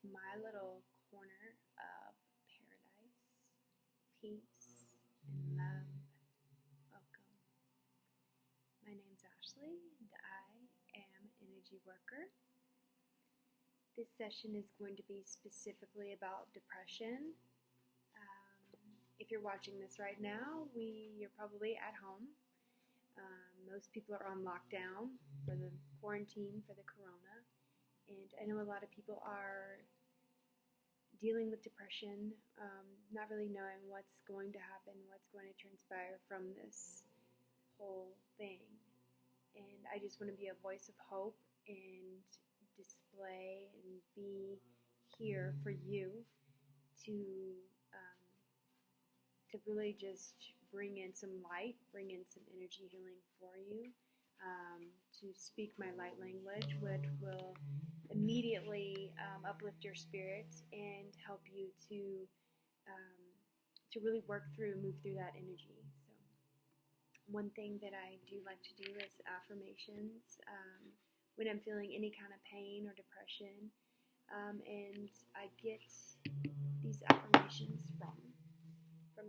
to my little corner of paradise, peace, and love. Welcome. My name's Ashley, and I am an energy worker. This session is going to be specifically about depression. If you're watching this right now, you're probably at home. Most people are on lockdown for the quarantine for the corona. And I know a lot of people are dealing with depression, not really knowing what's going to happen, what's going to transpire from this whole thing. And I just want to be a voice of hope and display and be here for you to really just bring in some light, bring in some energy healing for you, to speak my light language, which will immediately uplift your spirit and help you to really work through, move through that energy. So one thing that I do like to do is affirmations when I'm feeling any kind of pain or depression, and I get these affirmations from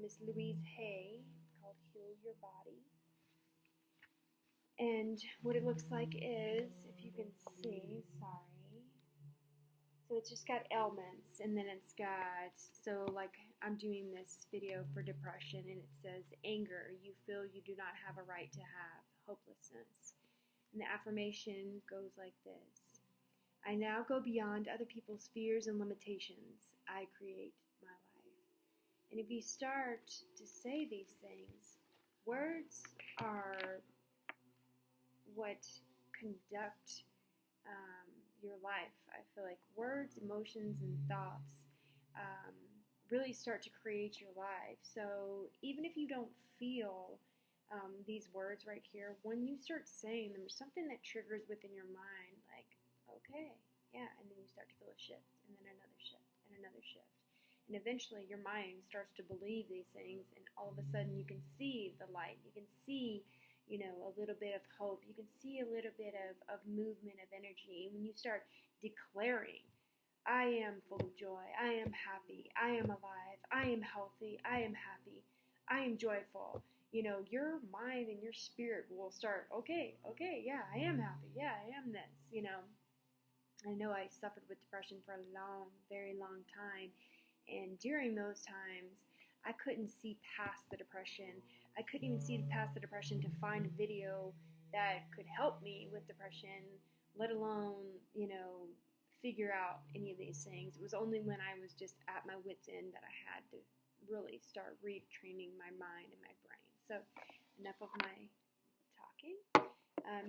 Miss Louise Hay. It's called Heal Your Body. And what it looks like is, if you can see, sorry. So it's just got ailments, and then it's got, so like I'm doing this video for depression, and it says anger, you feel you do not have a right to have, hopelessness. And the affirmation goes like this: I now go beyond other people's fears and limitations. I create my life. And if you start to say these things, words are what conduct your life. I feel like words, emotions, and thoughts really start to create your life. So even if you don't feel these words right here, when you start saying them, there's something that triggers within your mind, like, okay, yeah, and then you start to feel a shift, and then another shift, and another shift. And eventually your mind starts to believe these things, and all of a sudden you can see the light. You can see, a little bit of hope. You can see a little bit of movement, of energy. When you start declaring, I am full of joy, I am happy, I am alive, I am healthy, I am happy, I am joyful, your mind and your spirit will start, okay, yeah, I am happy, yeah, I am this, I know I suffered with depression for a long, very long time. And during those times, I couldn't see past the depression. I couldn't even see past the depression to find a video that could help me with depression, let alone, figure out any of these things. It was only when I was just at my wit's end that I had to really start retraining my mind and my brain. So enough of my talking.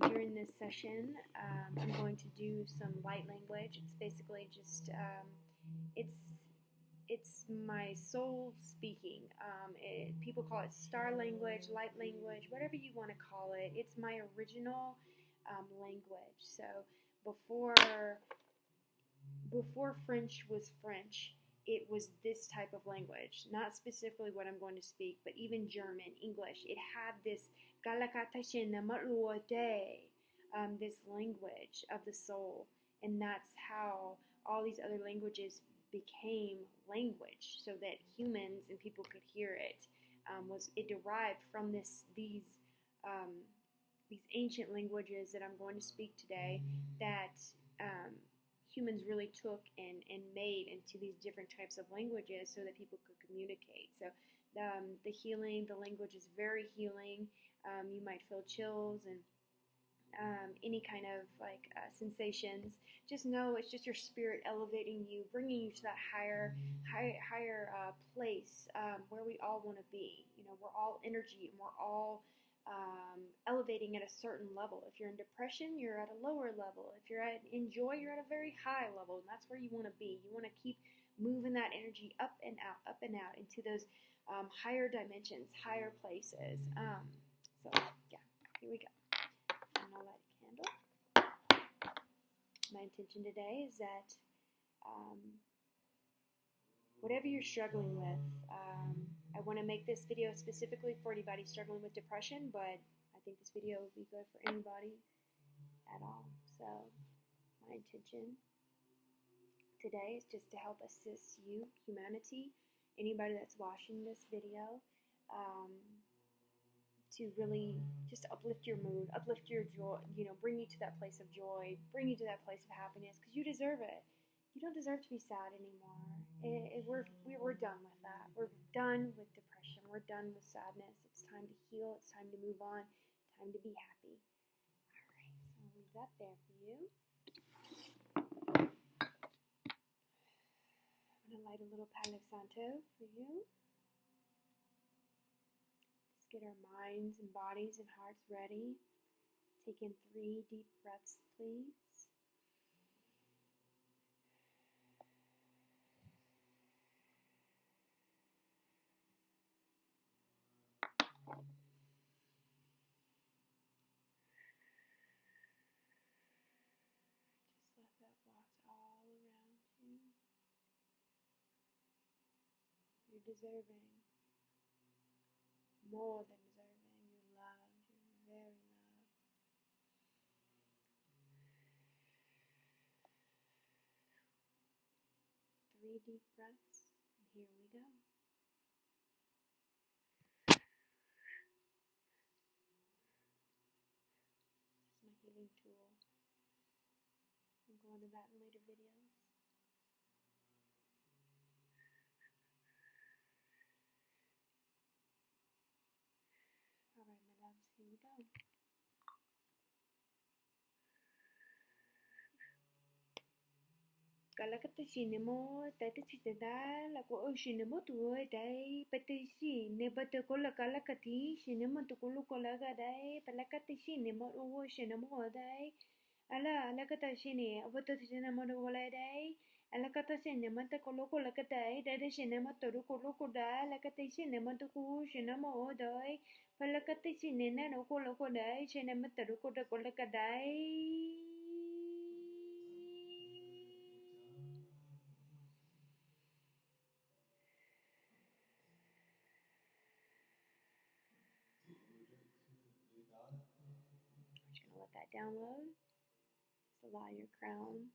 During this session, I'm going to do some light language. It's basically just, it's my soul speaking. People call it star language, light language, whatever you want to call it. It's my original language. So before French was French, it was this type of language. Not specifically what I'm going to speak, but even German, English. It had this this language of the soul. And that's how all these other languages became language, so that humans and people could hear it. It derived from these ancient languages that I'm going to speak today, that humans really took and made into these different types of languages so that people could communicate. So the healing, the language is very healing. You might feel chills and any kind of sensations. Just know it's just your spirit elevating you, bringing you to that higher place where we all want to be. We're all energy, and we're all elevating at a certain level. If you're in depression, you're at a lower level. If you're in joy, you're at a very high level, and that's where you want to be. You want to keep moving that energy up and out into those higher dimensions, higher places. So yeah, here we go. And I'll light a candle. My intention today is that whatever you're struggling with, I want to make this video specifically for anybody struggling with depression, but I think this video would be good for anybody at all. So my intention today is just to help assist you, humanity, anybody that's watching this video, to really just uplift your mood, uplift your joy, bring you to that place of joy, bring you to that place of happiness, because you deserve it. You don't deserve to be sad anymore. We're done with that. We're done with depression. We're done with sadness. It's time to heal. It's time to move on. Time to be happy. All right, so I'll leave that there for you. I'm going to light a little Palo Santo for you. Just get our minds and bodies and hearts ready. Take in 3 deep breaths, please. Just let that wash all around you. You're deserving. More than deserving. You're loved. You're very loved. 3 deep breaths, and here we go. This is my healing tool. I'll go into that in later videos. Alright, my loves, here we go. Kalakatashinemo, tatasitata, lako shinemo tuoi dai, patisi, nebataco la kalakati, shinemo tukulu kolaga dai, palakatashinemo uo shinemo dai, alakatashini, abotashinemo wala dai, alakatashinemo takolo lakatai, dadashinemo torukolo dai, lakatashinemo tuku, shinemo dai, palakatashinena no koloko dai, shinemo taruko kolakadai. Just gonna let that download. Just allow your crown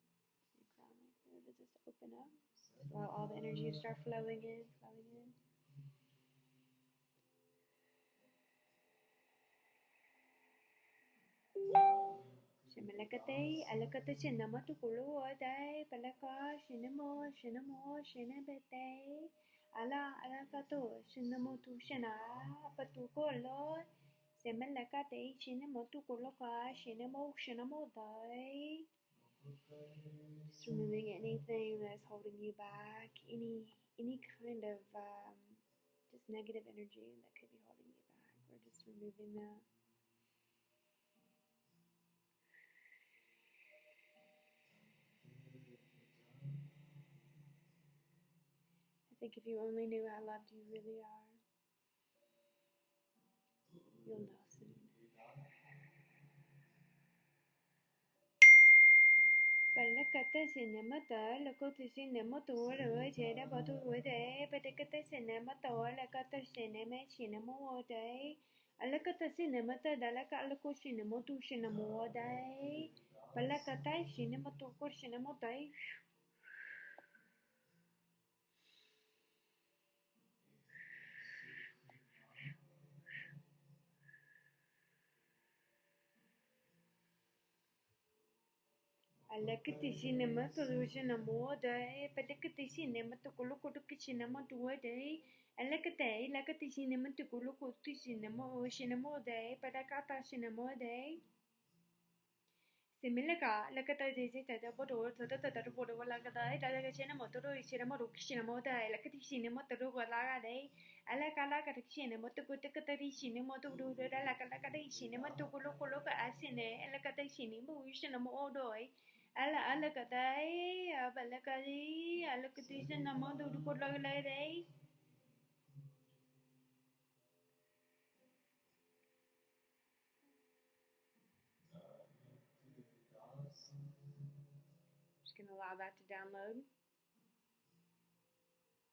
right here to just open up. Just allow all the energy to start flowing in, flowing in. Shimalakate, alakata shinama tukulu dai, palaka, shinamo, shinabete, alakato, shinamo tu shina, patukolo, semalakate, shinamo tukoloka, shinamo dai. Just removing anything that's holding you back, any kind of just negative energy that could be holding you back. We're just removing that. I think if you only knew how loved you really are, you'll know soon. Palakata cinemata, lakota cinemato, jada batu woday, patakata cinemato, lakata cinema, cinema day, alakata cinemata, dalaka alako cinemoto, cinema day, palakata cinemato, cinema day. Alakati cinema solution a moda, patakati cinema to kolokoto cinema to a day, alakate, lakati cinema to kolokoto cinema or cinema day, patakata cinema day. Similaka, lakata is a bottle, the bottle lakata, the cinema to cinema to cinema day, lakati cinema to do a laga day, alaka cinema to go to the cinema to do the lakata cinema to koloka as in a lakata cinema, cinema all day. Alakadai, Abalakadi, Alakadisha Namadu Kodai. Just gonna allow that to download.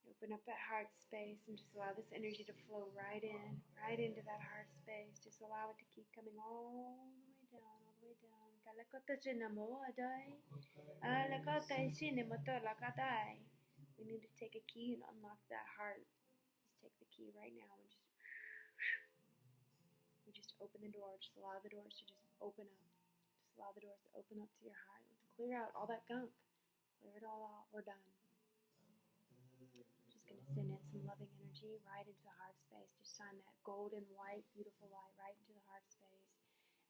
Open up that heart space and just allow this energy to flow right into that heart space. Just allow it to keep coming all the way down, kalakota chinamo adai. Alakata shinimoto lakatai. We need to take a key and unlock that heart. Just take the key right now and just open the door. Just allow the doors to just open up. Just allow the doors to open up to your heart. Let's clear out all that gunk. Clear it all out. We're done. Just gonna send in some loving energy right into the heart space. Just shine that golden white, beautiful light right into the heart space.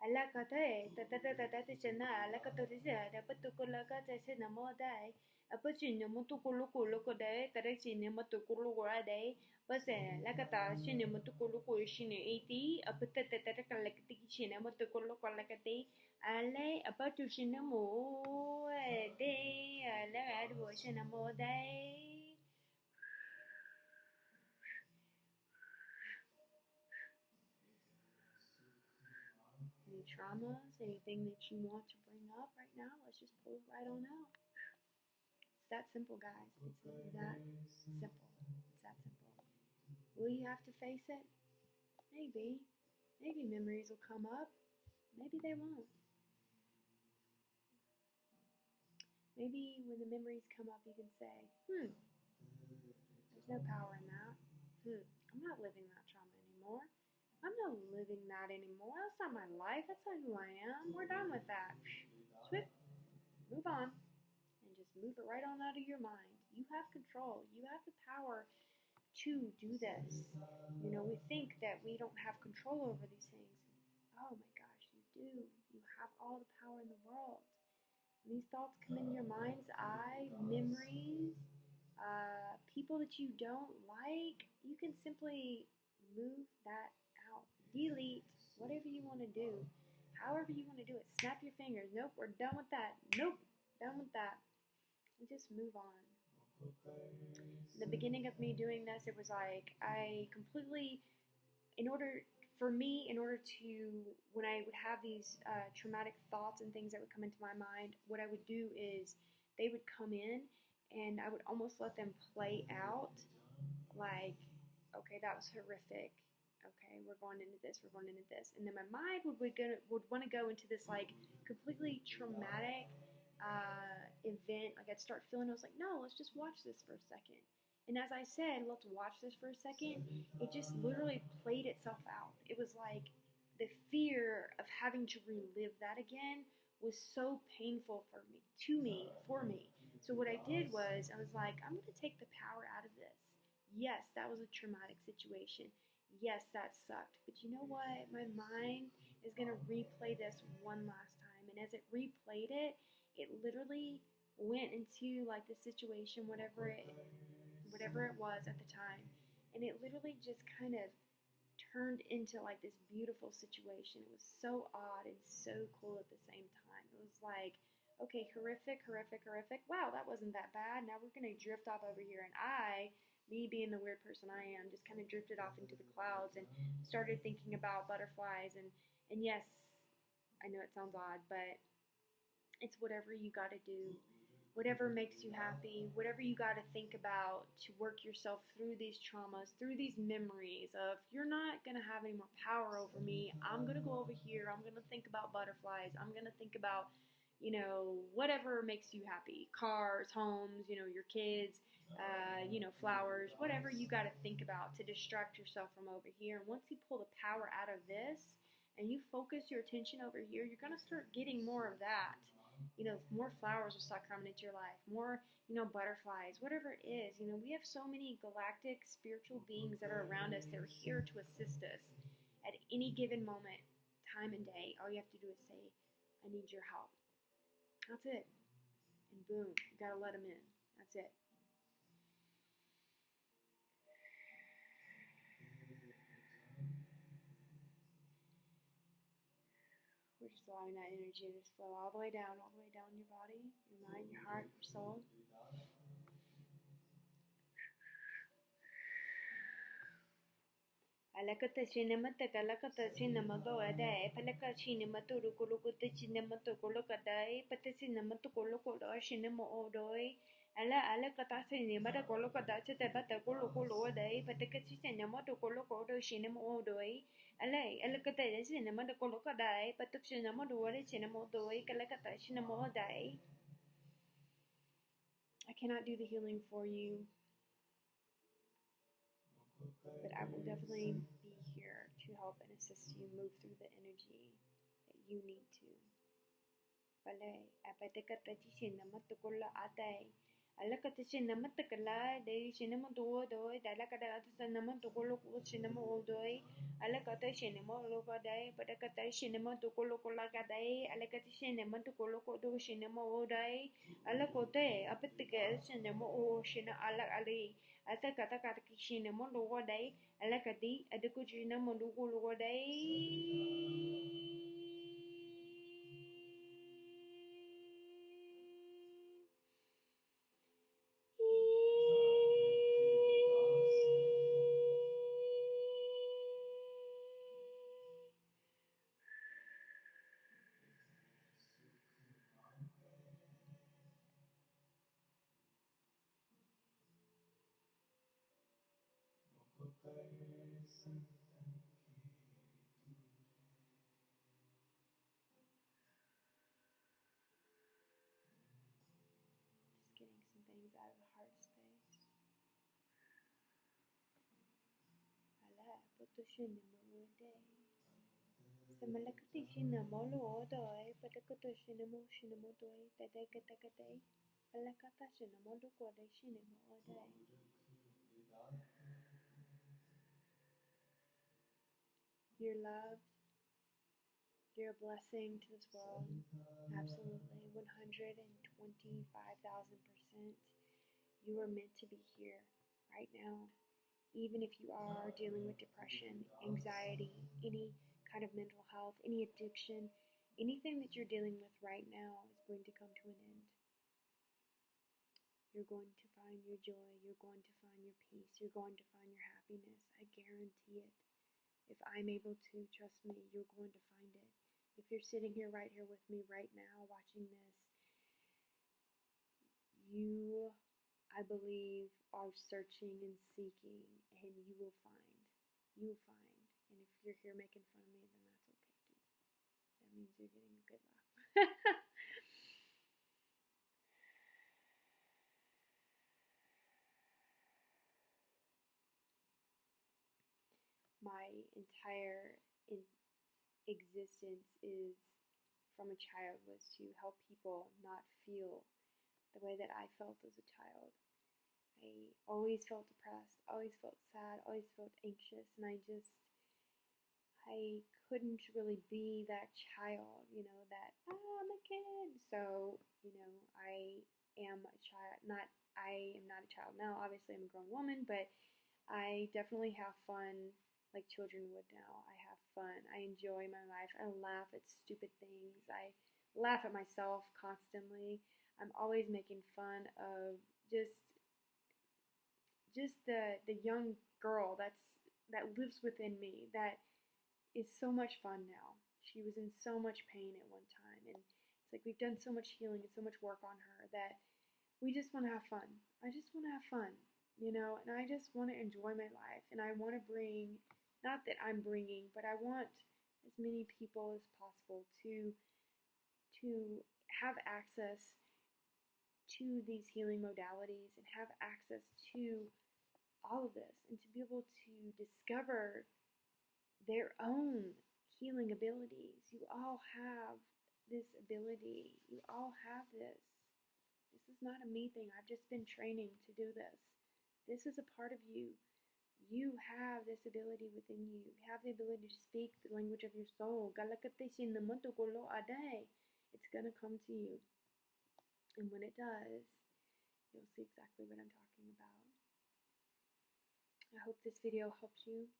Alakate, tata chena, alakatorizia, apatukulakata senamodai, apachinamatukulukulukude, taresinamatukulurade, pase, lakata, shinamatukulukul shine 80, apatatakalakati shinamatukulukallakati, ale, apatu shinamo, de, aladu shinamodai. Any traumas, anything that you want to bring up right now, let's just pull it right on out. It's that simple, guys. It's that simple. It's that simple. Will you have to face it? Maybe. Maybe memories will come up. Maybe they won't. Maybe when the memories come up, you can say, there's no power in that. I'm not living that trauma anymore. I'm not living that anymore. That's not my life. That's not who I am. We're done with that. Swip. Move on. And just move it right on out of your mind. You have control. You have the power to do this. You know, we think that we don't have control over these things. Oh my gosh, you do. You have all the power in the world. When these thoughts come in your mind's eye, memories, people that you don't like, you can simply move that out. Delete, whatever you want to do. However you want to do it. Snap your fingers. Nope, we're done with that. Nope, done with that. And just move on. The beginning of me doing this, it was like I completely, in order to, when I would have these traumatic thoughts and things that would come into my mind, what I would do is they would come in and I would almost let them play out like, okay, that was horrific. Okay, we're going into this. And then my mind would want to go into this like completely traumatic event. Like I'd start feeling, I was like, no, let's just watch this for a second. And as I said, let's watch this for a second, it just literally played itself out. It was like the fear of having to relive that again was so painful for me. So what I did was, I was like, I'm going to take the power out of this. Yes, that was a traumatic situation. Yes, that sucked. But you know what? My mind is going to replay this one last time. And as it replayed it, it literally went into like the situation, whatever it was at the time. And it literally just kind of turned into like this beautiful situation. It was so odd and so cool at the same time. It was like, okay, horrific. Wow, that wasn't that bad. Now we're going to drift off over here. And me being the weird person I am, just kind of drifted off into the clouds and started thinking about butterflies. And yes, I know it sounds odd, but it's whatever you got to do. Whatever makes you happy, whatever you got to think about to work yourself through these traumas, through these memories of you're not going to have any more power over me. I'm going to go over here. I'm going to think about butterflies. I'm going to think about, whatever makes you happy. Cars, homes, your kids, flowers, whatever you got to think about to distract yourself from over here. And once you pull the power out of this and you focus your attention over here, you're going to start getting more of that. More flowers will start coming into your life, more, butterflies, whatever it is. We have so many galactic spiritual beings that are around us that are here to assist us at any given moment, time and day. All you have to do is say, I need your help. That's it. And boom, you got to let them in. That's it. We're just allowing that energy to just flow all the way down your body, your mind, your heart, your soul. Alakata cinema takalakata cinema doade, palaka cinema turukulukuta cinema tukulukadai, pata cinema tukulukudo cinema odoi, ala kata sini mata kolo kata chete bata kolo kolo dai bata kati sini mata kolo kolo shini mo doi ala kata sini mata kolo kata dai bata shini mo doi shini mo doi kala kata shini mo dai. I cannot do the healing for you, but I will definitely be here to help and assist you move through the energy that you need to. Balay, apete kata shini mata kolo adai. Ala kata sinama takala de sinama do do dala kata sinama tokolo ko sinama odoi ala kata sinama loka dai pada kata sinama tokolo kola kadai ala kata sinama tokolo ko do sinama odai ala kote apa tiga sinama o sina ala ali ata kata kata sinama loka dai ala kati ada ko sinama loka dai. Just getting some things out of the heart space. Ala puto sinama day. Samalakati sinama lo doi patakoto sinama doi tadai kata katai. Ala kata sinama lo kodai sinama doi. You're loved. You're a blessing to this world. Absolutely. 125,000%. You are meant to be here right now. Even if you are dealing with depression, anxiety, any kind of mental health, any addiction, anything that you're dealing with right now is going to come to an end. You're going to find your joy. You're going to find your peace. You're going to find your happiness. I guarantee it. If I'm able to, trust me, you're going to find it. If you're sitting here right here with me right now watching this, you, I believe, are searching and seeking, and you will find. You will find. And if you're here making fun of me, then that's okay too. That means you're getting a good laugh. My entire existence is from a child was to help people not feel the way that I felt as a child. I always felt depressed, always felt sad, always felt anxious, and I couldn't really be that child, that, oh, I'm a kid. So, I am a child, I am not a child now. Obviously, I'm a grown woman, but I definitely have fun like children would now. I have fun. I enjoy my life. I laugh at stupid things. I laugh at myself constantly. I'm always making fun of just the young girl that lives within me that is so much fun now. She was in so much pain at one time, and it's like we've done so much healing and so much work on her that we just want to have fun. I just want to have fun, and I just want to enjoy my life, and I want to bring, not that I'm bringing, but I want as many people as possible to have access to these healing modalities and have access to all of this and to be able to discover their own healing abilities. You all have this ability. You all have this. This is not a me thing. I've just been training to do this. This is a part of you. You have this ability within you. You have the ability to speak the language of your soul. It's going to come to you. And when it does, you'll see exactly what I'm talking about. I hope this video helped you.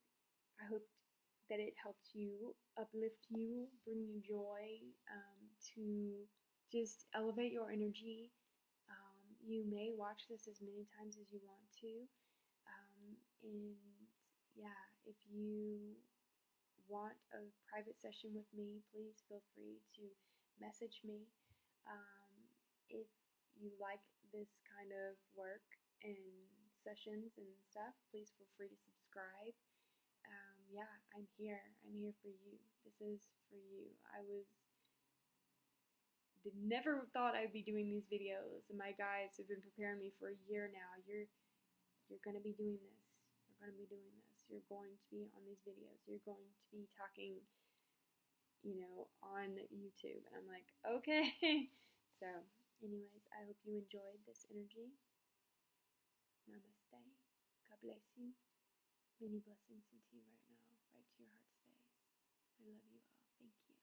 I hope that it helps you, uplift you, bring you joy, to just elevate your energy. You may watch this as many times as you want to. And yeah, if you want a private session with me, please feel free to message me. If you like this kind of work and sessions and stuff, please feel free to subscribe. Yeah, I'm here. I'm here for you. This is for you. I never thought I'd be doing these videos, and my guides have been preparing me for a year now. You're gonna be doing this. You're gonna be doing this. You're going to be on these videos. You're going to be talking, on YouTube. And I'm like, okay. So, anyways, I hope you enjoyed this energy. Namaste. God bless you. Many blessings into you right now, right to your heart space. I love you all. Thank you.